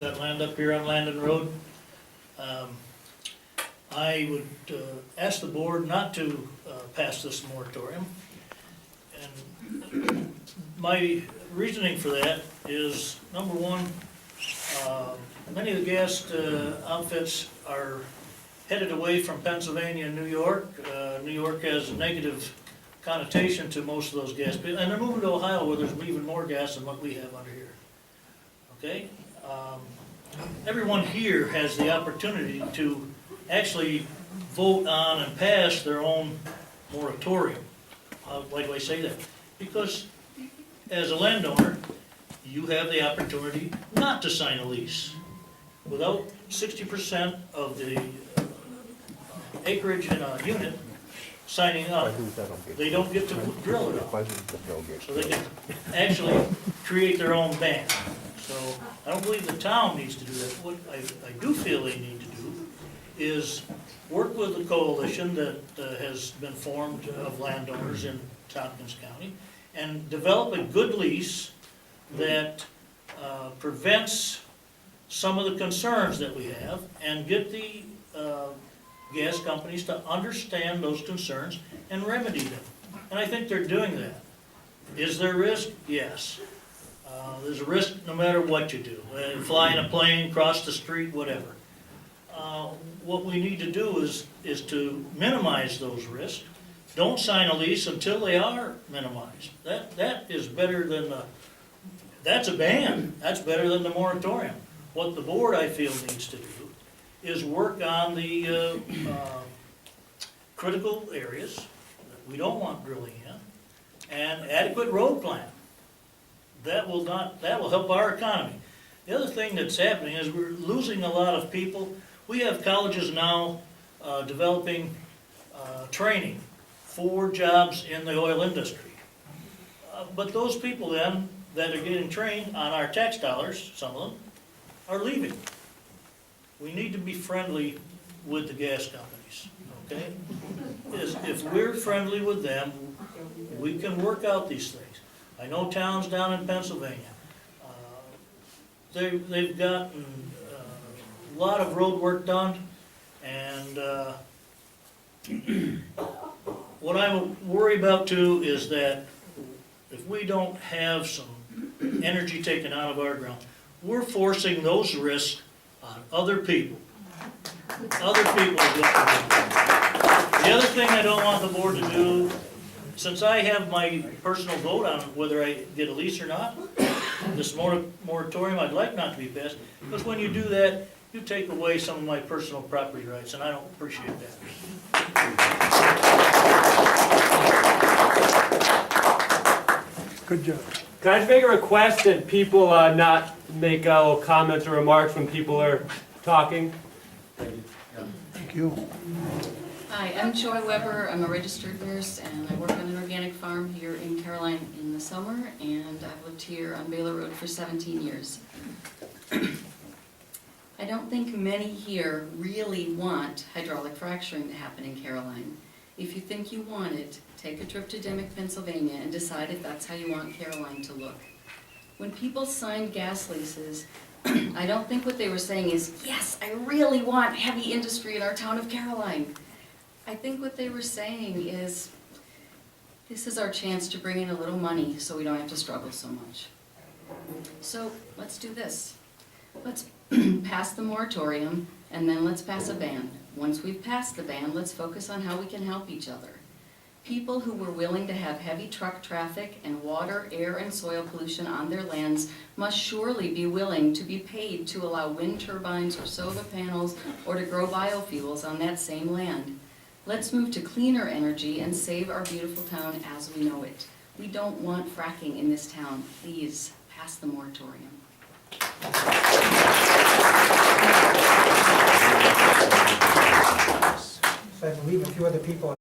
that land up here on Landon Road. I would ask the board not to pass this moratorium. And my reasoning for that is, number one, many of the gas outfits are headed away from Pennsylvania and New York. New York has a negative connotation to most of those gas people, and they're moving to Ohio where there's even more gas than what we have under here. Okay? Everyone here has the opportunity to actually vote on and pass their own moratorium. Why do I say that? Because as a landowner, you have the opportunity not to sign a lease. Without 60% of the acreage in a unit signing up, they don't get to drill it all. So they can actually create their own ban. So I don't believe the town needs to do that. What I do feel they need to do is work with the coalition that has been formed of landowners in Tompkins County and develop a good lease that prevents some of the concerns that we have and get the gas companies to understand those concerns and remedy them. And I think they're doing that. Is there risk? Yes. There's a risk no matter what you do. Fly in a plane, cross the street, whatever. What we need to do is to minimize those risks. Don't sign a lease until they are minimized. That is better than that's a ban. That's better than the moratorium. What the board, I feel, needs to do is work on the critical areas that we don't want drilling in, and adequate road plan. That will help our economy. The other thing that's happening is we're losing a lot of people. We have colleges now developing training for jobs in the oil industry. But those people then that are getting trained on our tax dollars, some of them, are leaving. We need to be friendly with the gas companies, okay? If we're friendly with them, we can work out these things. I know towns down in Pennsylvania, they've gotten a lot of road work done, and what I worry about too is that if we don't have some energy taken out of our ground, we're forcing those risks on other people. Other people are getting it. The other thing I don't want the board to do, since I have my personal vote on whether I get a lease or not, this moratorium I'd like not to be passed, because when you do that, you take away some of my personal property rights, and I don't appreciate that. Good job. Can I just make a request that people not make comments or remarks when people are talking? Thank you. Hi, I'm Joy Weber. I'm a registered nurse and I work on an organic farm here in Caroline in the summer, and I've lived here on Baylor Road for 17 years. I don't think many here really want hydraulic fracturing to happen in Caroline. If you think you want it, take a trip to Dimock, Pennsylvania and decide if that's how you want Caroline to look. When people signed gas leases, I don't think what they were saying is, yes, I really want heavy industry in our town of Caroline. I think what they were saying is, this is our chance to bring in a little money so we don't have to struggle so much. So let's do this. Let's pass the moratorium and then let's pass a ban. Once we've passed the ban, let's focus on how we can help each other. People who were willing to have heavy truck traffic and water, air, and soil pollution on their lands must surely be willing to be paid to allow wind turbines or solar panels or to grow biofuels on that same land. Let's move to cleaner energy and save our beautiful town as we know it. We don't want fracking in this town. Please, pass the moratorium. So I believe a few other people